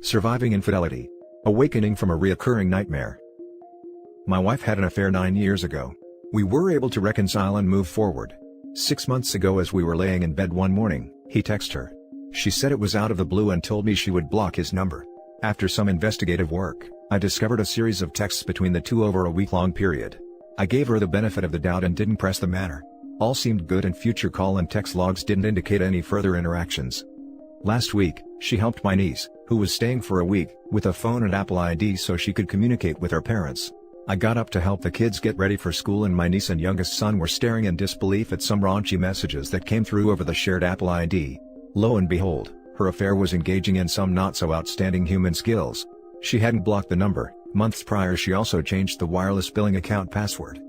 Surviving infidelity. Awakening from a reoccurring nightmare. My wife had an affair 9 years ago. We were able to reconcile and move forward. 6 months ago, as we were laying in bed one morning, he texted her. She said it was out of the blue and told me she would block his number. After some investigative work, I discovered a series of texts between the two over a week-long period. I gave her the benefit of the doubt and didn't press the matter. All seemed good and future call and text logs didn't indicate any further interactions. Last week, she helped my niece, who was staying for a week, with a phone and Apple ID so she could communicate with her parents. I got up to help the kids get ready for school and my niece and youngest son were staring in disbelief at some raunchy messages that came through over the shared Apple ID. Lo and behold, her affair was engaging in some not-so-outstanding human skills. She hadn't blocked the number. Months prior she also changed the wireless billing account password.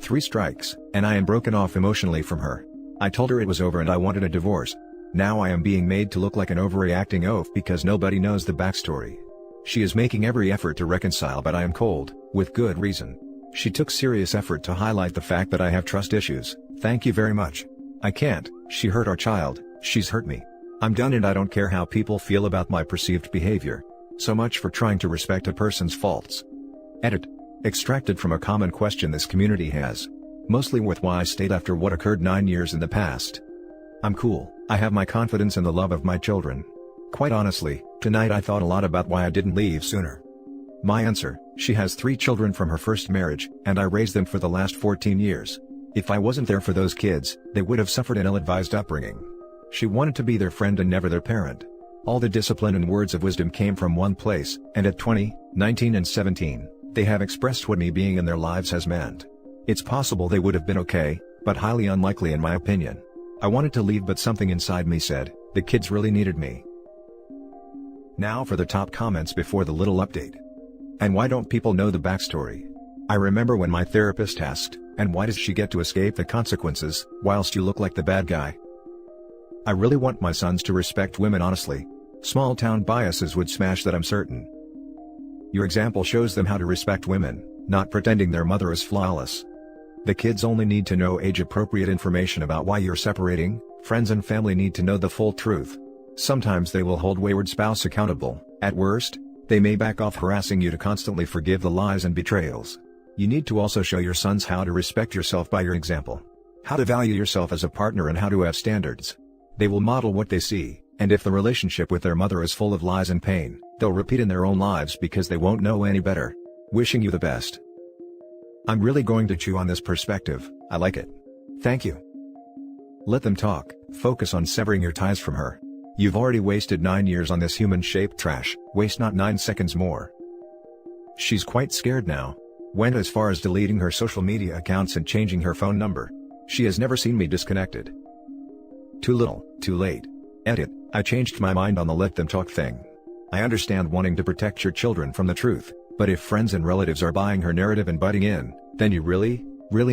3 strikes, and I am broken off emotionally from her. I told her it was over and I wanted a divorce. Now I am being made to look like an overreacting oaf because nobody knows the backstory. She is making every effort to reconcile, but I am cold, with good reason. She took serious effort to highlight the fact that I have trust issues. Thank you very much. I can't. She hurt our child. She's hurt me. I'm done and I don't care how people feel about my perceived behavior. So much for trying to respect a person's faults. Edit. Extracted from a common question this community has. Mostly with why I stayed after what occurred 9 years in the past. I'm cool. I have my confidence and the love of my children. Quite honestly, tonight I thought a lot about why I didn't leave sooner. My answer: she has 3 children from her first marriage, and I raised them for the last 14 years. If I wasn't there for those kids, they would have suffered an ill-advised upbringing. She wanted to be their friend and never their parent. All the discipline and words of wisdom came from one place, and at 20, 19 and 17, they have expressed what me being in their lives has meant. It's possible they would have been okay, but highly unlikely in my opinion. I wanted to leave but something inside me said, the kids really needed me. Now for the top comments before the little update. And why don't people know the backstory? I remember when my therapist asked, and why does she get to escape the consequences, whilst you look like the bad guy? I really want my sons to respect women honestly. Small town biases would smash that, I'm certain. Your example shows them how to respect women, not pretending their mother is flawless. The kids only need to know age-appropriate information about why you're separating. Friends and family need to know the full truth. Sometimes they will hold wayward spouse accountable. At worst, they may back off harassing you to constantly forgive the lies and betrayals. You need to also show your sons how to respect yourself by your example. How to value yourself as a partner and how to have standards. They will model what they see, and if the relationship with their mother is full of lies and pain, they'll repeat in their own lives because they won't know any better. Wishing you the best. I'm really going to chew on this perspective. I like it. Thank you. Let them talk. Focus on severing your ties from her. You've already wasted 9 years on this human-shaped trash. Waste not 9 seconds more. She's quite scared now. Went as far as deleting her social media accounts and changing her phone number. She has never seen me disconnected. Too little, too late. Edit. I changed my mind on the let them talk thing. I understand wanting to protect your children from the truth, but if friends and relatives are buying her narrative and butting in, then you really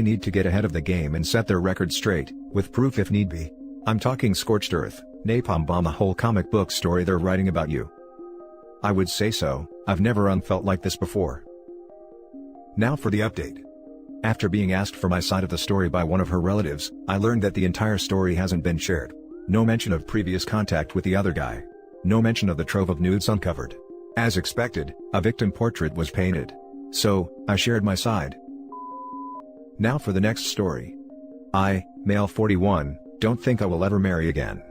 need to get ahead of the game and set their record straight, with proof if need be. I'm talking scorched earth, napalm bomb, the whole comic book story they're writing about you. I would say so. I've never felt like this before. Now for the update. After being asked for my side of the story by one of her relatives, I learned that the entire story hasn't been shared. No mention of previous contact with the other guy. No mention of the trove of nudes uncovered. As expected, a victim portrait was painted. So, I shared my side. Now for the next story. I, male 41, don't think I will ever marry again.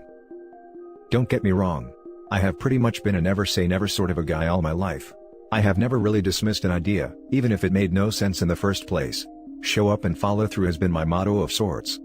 Don't get me wrong. I have pretty much been a never say never sort of a guy all my life. I have never really dismissed an idea, even if it made no sense in the first place. Show up and follow through has been my motto of sorts.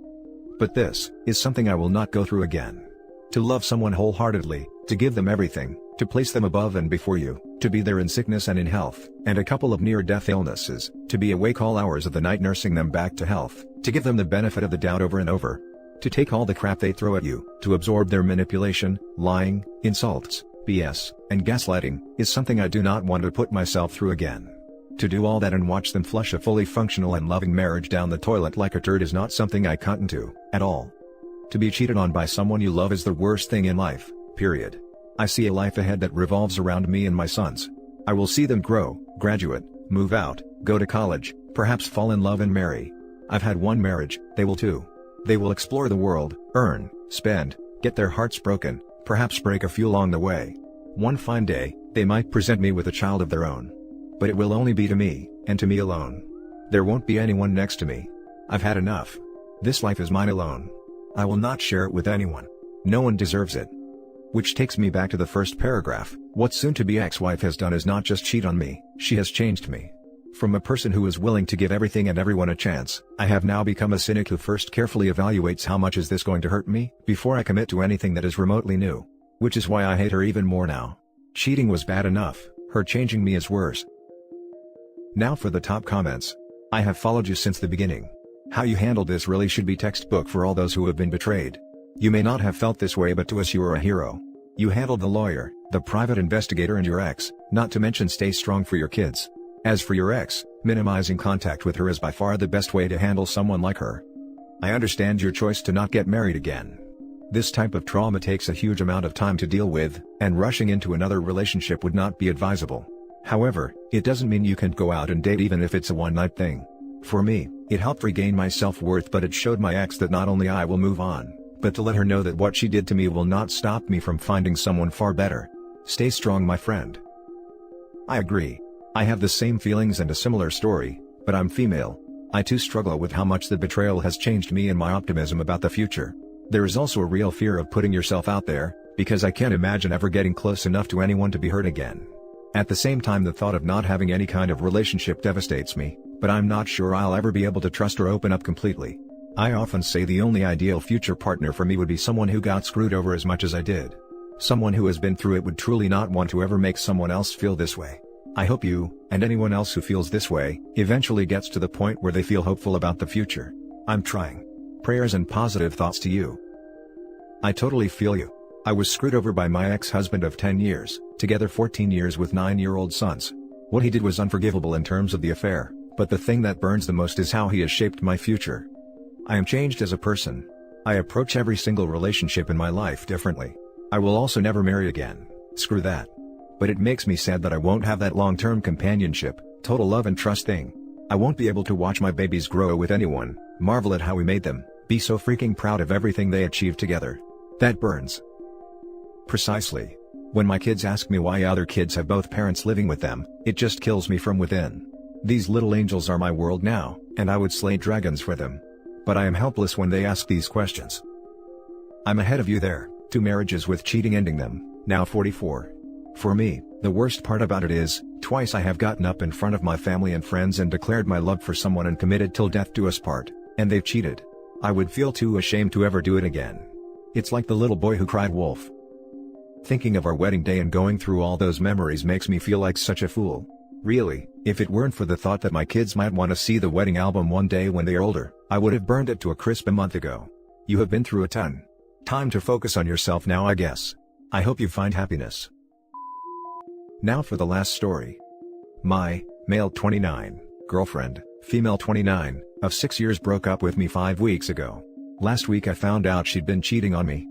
But this is something I will not go through again. To love someone wholeheartedly, to give them everything, to place them above and before you, to be there in sickness and in health, and a couple of near-death illnesses, to be awake all hours of the night nursing them back to health, to give them the benefit of the doubt over and over. To take all the crap they throw at you, to absorb their manipulation, lying, insults, BS, and gaslighting, is something I do not want to put myself through again. To do all that and watch them flush a fully functional and loving marriage down the toilet like a turd is not something I cut into, at all. To be cheated on by someone you love is the worst thing in life, period. I see a life ahead that revolves around me and my sons. I will see them grow, graduate, move out, go to college, perhaps fall in love and marry. I've had one marriage, they will too. They will explore the world, earn, spend, get their hearts broken, perhaps break a few along the way. One fine day, they might present me with a child of their own. But it will only be to me, and to me alone. There won't be anyone next to me. I've had enough. This life is mine alone. I will not share it with anyone. No one deserves it. Which takes me back to the first paragraph. What soon-to-be ex-wife has done is not just cheat on me, she has changed me. From a person who is willing to give everything and everyone a chance, I have now become a cynic who first carefully evaluates how much is this going to hurt me, before I commit to anything that is remotely new. Which is why I hate her even more now. Cheating was bad enough, her changing me is worse. Now for the top comments. I have followed you since the beginning. How you handled this really should be textbook for all those who have been betrayed. You may not have felt this way, but to us you were a hero. You handled the lawyer, the private investigator and your ex, not to mention stay strong for your kids. As for your ex, minimizing contact with her is by far the best way to handle someone like her. I understand your choice to not get married again. This type of trauma takes a huge amount of time to deal with, and rushing into another relationship would not be advisable. However, it doesn't mean you can't go out and date even if it's a one-night thing. For me, it helped regain my self-worth, but it showed my ex that not only I will move on, but to let her know that what she did to me will not stop me from finding someone far better. Stay strong, my friend. I agree. I have the same feelings and a similar story, but I'm female. I too struggle with how much the betrayal has changed me and my optimism about the future. There is also a real fear of putting yourself out there, because I can't imagine ever getting close enough to anyone to be hurt again. At the same time, the thought of not having any kind of relationship devastates me, but I'm not sure I'll ever be able to trust or open up completely. I often say the only ideal future partner for me would be someone who got screwed over as much as I did. Someone who has been through it would truly not want to ever make someone else feel this way. I hope you, and anyone else who feels this way, eventually gets to the point where they feel hopeful about the future. I'm trying. Prayers and positive thoughts to you. I totally feel you. I was screwed over by my ex-husband of 10 years, together 14 years with 9-year-old sons. What he did was unforgivable in terms of the affair, but the thing that burns the most is how he has shaped my future. I am changed as a person. I approach every single relationship in my life differently. I will also never marry again, screw that. But it makes me sad that I won't have that long-term companionship, total love and trust thing. I won't be able to watch my babies grow with anyone, marvel at how we made them, be so freaking proud of everything they achieved together. That burns. Precisely. When my kids ask me why other kids have both parents living with them, it just kills me from within. These little angels are my world now, and I would slay dragons for them. But I am helpless when they ask these questions. I'm ahead of you there, 2 marriages with cheating ending them, now 44. For me, the worst part about it is, twice I have gotten up in front of my family and friends and declared my love for someone and committed till death do us part, and they've cheated. I would feel too ashamed to ever do it again. It's like the little boy who cried wolf. Thinking of our wedding day and going through all those memories makes me feel like such a fool. Really, if it weren't for the thought that my kids might want to see the wedding album one day when they are older, I would have burned it to a crisp a month ago. You have been through a ton. Time to focus on yourself now, I guess. I hope you find happiness. Now for the last story. My, male 29, girlfriend, female 29, of 6 years broke up with me 5 weeks ago. Last week I found out she'd been cheating on me.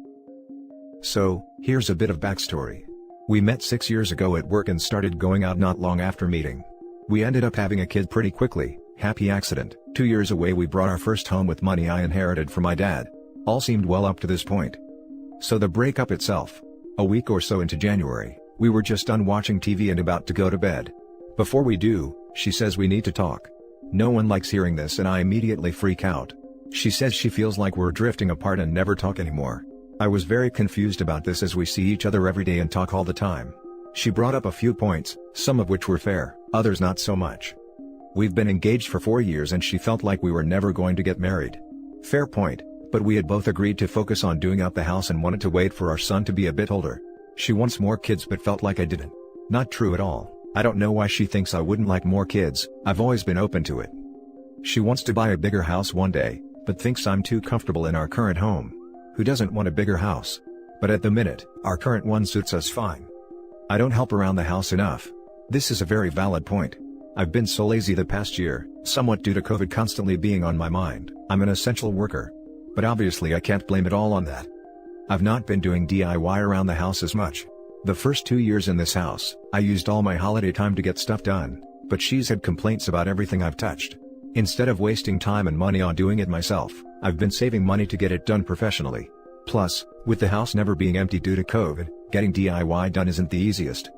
So, here's a bit of backstory. We met 6 years ago at work and started going out not long after meeting. We ended up having a kid pretty quickly, happy accident. 2 years away we brought our first home with money I inherited from my dad. All seemed well up to this point. So the breakup itself. A week or so into January, we were just done watching TV and about to go to bed. Before we do, she says we need to talk. No one likes hearing this and I immediately freak out. She says she feels like we're drifting apart and never talk anymore. I was very confused about this as we see each other every day and talk all the time. She brought up a few points, some of which were fair, others not so much. We've been engaged for 4 years and she felt like we were never going to get married. Fair point, but we had both agreed to focus on doing up the house and wanted to wait for our son to be a bit older. She wants more kids but felt like I didn't. Not true at all. I don't know why she thinks I wouldn't like more kids, I've always been open to it. She wants to buy a bigger house one day, but thinks I'm too comfortable in our current home. Who doesn't want a bigger house? But at the minute, our current one suits us fine. I don't help around the house enough. This is a very valid point. I've been so lazy the past year, somewhat due to COVID constantly being on my mind. I'm an essential worker. But obviously I can't blame it all on that. I've not been doing DIY around the house as much. The first 2 years in this house, I used all my holiday time to get stuff done, but she's had complaints about everything I've touched. Instead of wasting time and money on doing it myself, I've been saving money to get it done professionally. Plus, with the house never being empty due to COVID, Getting DIY done isn't the easiest.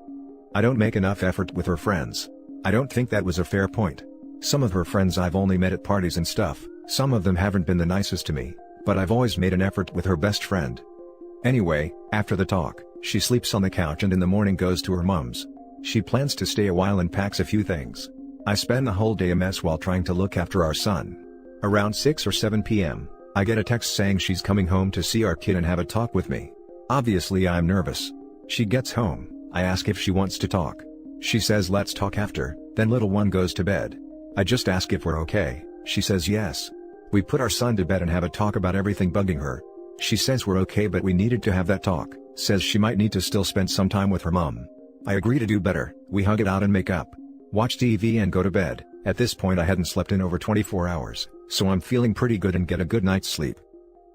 I don't make enough effort with her friends. I don't think that was a fair point. Some of her friends I've only met at parties and stuff, some of them haven't been the nicest to me, but I've always made an effort with her best friend. Anyway, after the talk, she sleeps on the couch and in the morning goes to her mom's. She plans to stay a while and packs a few things. I spend the whole day a mess while trying to look after our son. Around 6 or 7 p.m., I get a text saying she's coming home to see our kid and have a talk with me. Obviously I'm nervous. She gets home, I ask if she wants to talk. She says let's talk after, then little one goes to bed. I just ask if we're okay, she says yes. We put our son to bed and have a talk about everything bugging her. She says we're okay but we needed to have that talk, says she might need to still spend some time with her mom. I agree to do better, we hug it out and make up. Watch TV and go to bed. At this point I hadn't slept in over 24 hours, so I'm feeling pretty good and get a good night's sleep.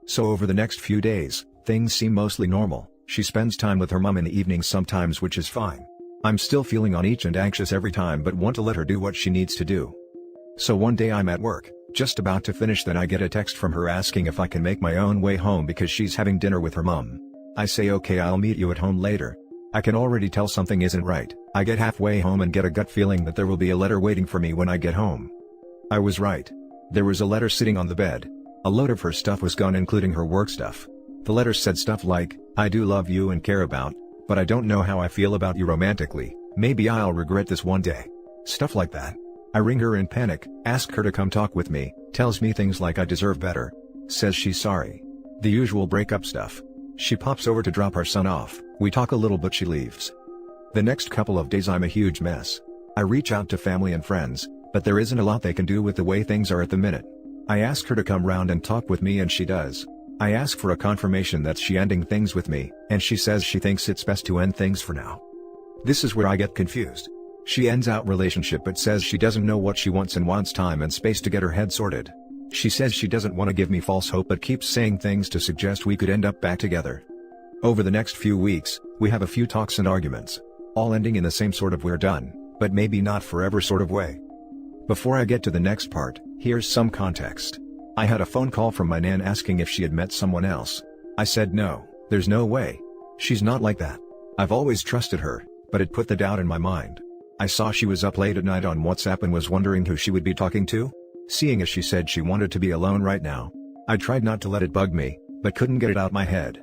So over the next few days, things seem mostly normal. She spends time with her mom in the evenings sometimes, which is fine. I'm still feeling on edge and anxious every time but want to let her do what she needs to do. So one day I'm at work, just about to finish, then I get a text from her asking if I can make my own way home because she's having dinner with her mom. I say okay, I'll meet you at home later. I can already tell something isn't right. I get halfway home and get a gut feeling that there will be a letter waiting for me when I get home. I was right. There was a letter sitting on the bed. A load of her stuff was gone, including her work stuff. The letter said stuff like, I do love you and care about, but I don't know how I feel about you romantically, maybe I'll regret this one day. Stuff like that. I ring her in panic, ask her to come talk with me, tells me things like I deserve better. Says she's sorry. The usual breakup stuff. She pops over to drop our son off, we talk a little but she leaves. The next couple of days I'm a huge mess. I reach out to family and friends, but there isn't a lot they can do with the way things are at the minute. I ask her to come round and talk with me and she does. I ask for a confirmation that she ending things with me, and she says she thinks it's best to end things for now. This is where I get confused. She ends out relationship but says she doesn't know what she wants and wants time and space to get her head sorted. She says she doesn't want to give me false hope but keeps saying things to suggest we could end up back together. Over the next few weeks, we have a few talks and arguments, all ending in the same sort of we're done, but maybe not forever sort of way. Before I get to the next part, here's some context. I had a phone call from my nan asking if she had met someone else. I said no, there's no way. She's not like that. I've always trusted her, but it put the doubt in my mind. I saw she was up late at night on WhatsApp and was wondering who she would be talking to. Seeing as she said she wanted to be alone right now, I tried not to let it bug me, but couldn't get it out my head.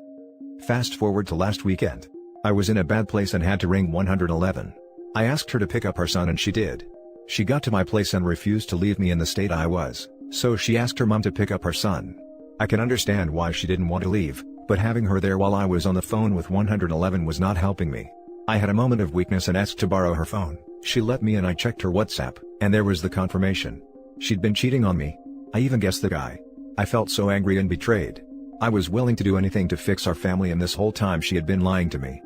Fast forward to last weekend. I was in a bad place and had to ring 111. I asked her to pick up our son and she did. She got to my place and refused to leave me in the state I was, so she asked her mom to pick up her son. I can understand why she didn't want to leave, but having her there while I was on the phone with 111 was not helping me. I had a moment of weakness and asked to borrow her phone. She let me and I checked her WhatsApp, and there was the confirmation. She'd been cheating on me. I even guessed the guy. I felt so angry and betrayed. I was willing to do anything to fix our family, and this whole time she had been lying to me.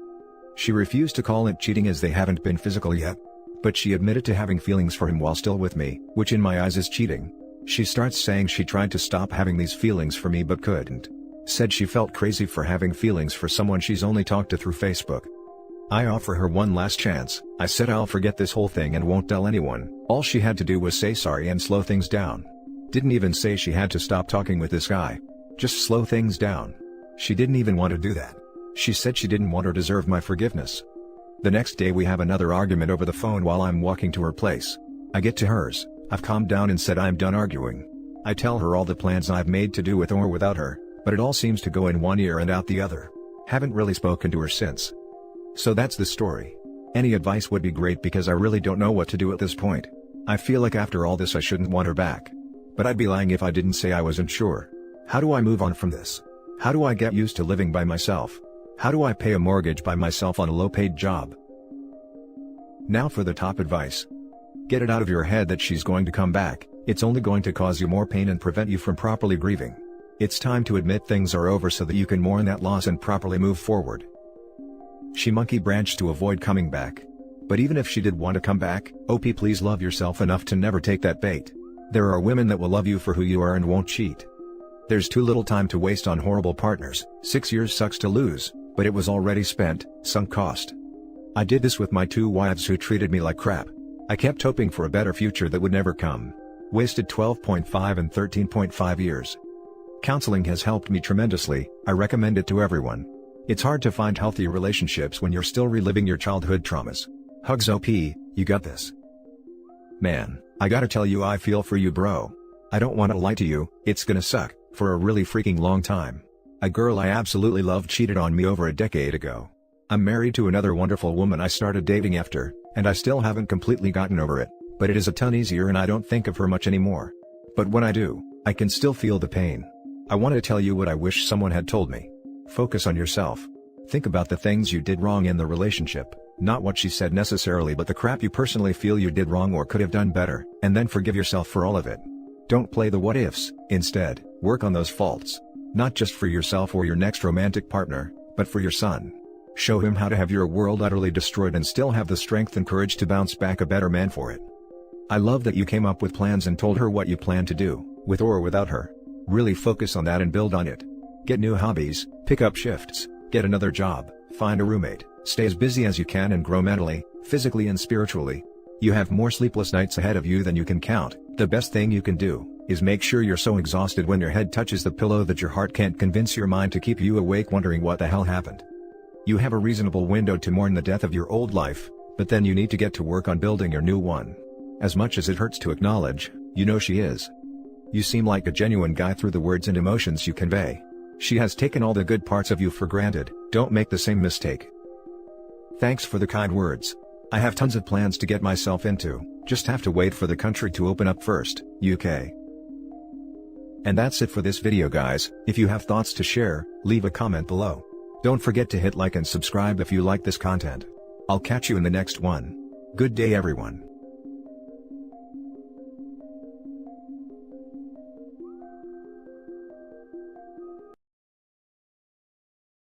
She refused to call it cheating as they haven't been physical yet. But she admitted to having feelings for him while still with me, which in my eyes is cheating. She starts saying she tried to stop having these feelings for me but couldn't. Said she felt crazy for having feelings for someone she's only talked to through Facebook. I offer her one last chance. I said I'll forget this whole thing and won't tell anyone. All she had to do was say sorry and slow things down. Didn't even say she had to stop talking with this guy. Just slow things down. She didn't even want to do that. She said she didn't want or deserve my forgiveness. The next day we have another argument over the phone while I'm walking to her place. I get to hers. I've calmed down and said I'm done arguing. I tell her all the plans I've made to do with or without her, but it all seems to go in one ear and out the other. Haven't really spoken to her since. So that's the story. Any advice would be great because I really don't know what to do at this point. I feel like after all this I shouldn't want her back. But I'd be lying if I didn't say I wasn't sure. How do I move on from this? How do I get used to living by myself? How do I pay a mortgage by myself on a low-paid job? Now for the top advice. Get it out of your head that she's going to come back. It's only going to cause you more pain and prevent you from properly grieving. It's time to admit things are over so that you can mourn that loss and properly move forward. She monkey branched to avoid coming back. But even if she did want to come back, OP, please love yourself enough to never take that bait. There are women that will love you for who you are and won't cheat. There's too little time to waste on horrible partners. 6 years sucks to lose, but it was already spent, sunk cost. I did this with my 2 wives who treated me like crap. I kept hoping for a better future that would never come. Wasted 12.5 and 13.5 years. Counseling has helped me tremendously. I recommend it to everyone. It's hard to find healthy relationships when you're still reliving your childhood traumas. Hugs OP, you got this. Man, I gotta tell you, I feel for you, bro. I don't wanna lie to you, it's gonna suck, for a really freaking long time. A girl I absolutely loved cheated on me over a decade ago. I'm married to another wonderful woman I started dating after, and I still haven't completely gotten over it, but it is a ton easier and I don't think of her much anymore. But when I do, I can still feel the pain. I want to tell you what I wish someone had told me. Focus on yourself. Think about the things you did wrong in the relationship, not what she said necessarily, but the crap you personally feel you did wrong or could have done better, and then forgive yourself for all of it. Don't play the what ifs, instead, work on those faults. Not just for yourself or your next romantic partner, but for your son. Show him how to have your world utterly destroyed and still have the strength and courage to bounce back a better man for it. I love that you came up with plans and told her what you plan to do, with or without her. Really focus on that and build on it. Get new hobbies, pick up shifts, get another job, find a roommate, stay as busy as you can and grow mentally, physically and spiritually. You have more sleepless nights ahead of you than you can count. The best thing you can do is make sure you're so exhausted when your head touches the pillow that your heart can't convince your mind to keep you awake wondering what the hell happened. You have a reasonable window to mourn the death of your old life, but then you need to get to work on building your new one. As much as it hurts to acknowledge, you know she is. You seem like a genuine guy through the words and emotions you convey. She has taken all the good parts of you for granted, don't make the same mistake. Thanks for the kind words. I have tons of plans to get myself into, just have to wait for the country to open up first, UK. And that's it for this video, guys. If you have thoughts to share, leave a comment below. Don't forget to hit like and subscribe if you like this content. I'll catch you in the next one. Good day, everyone.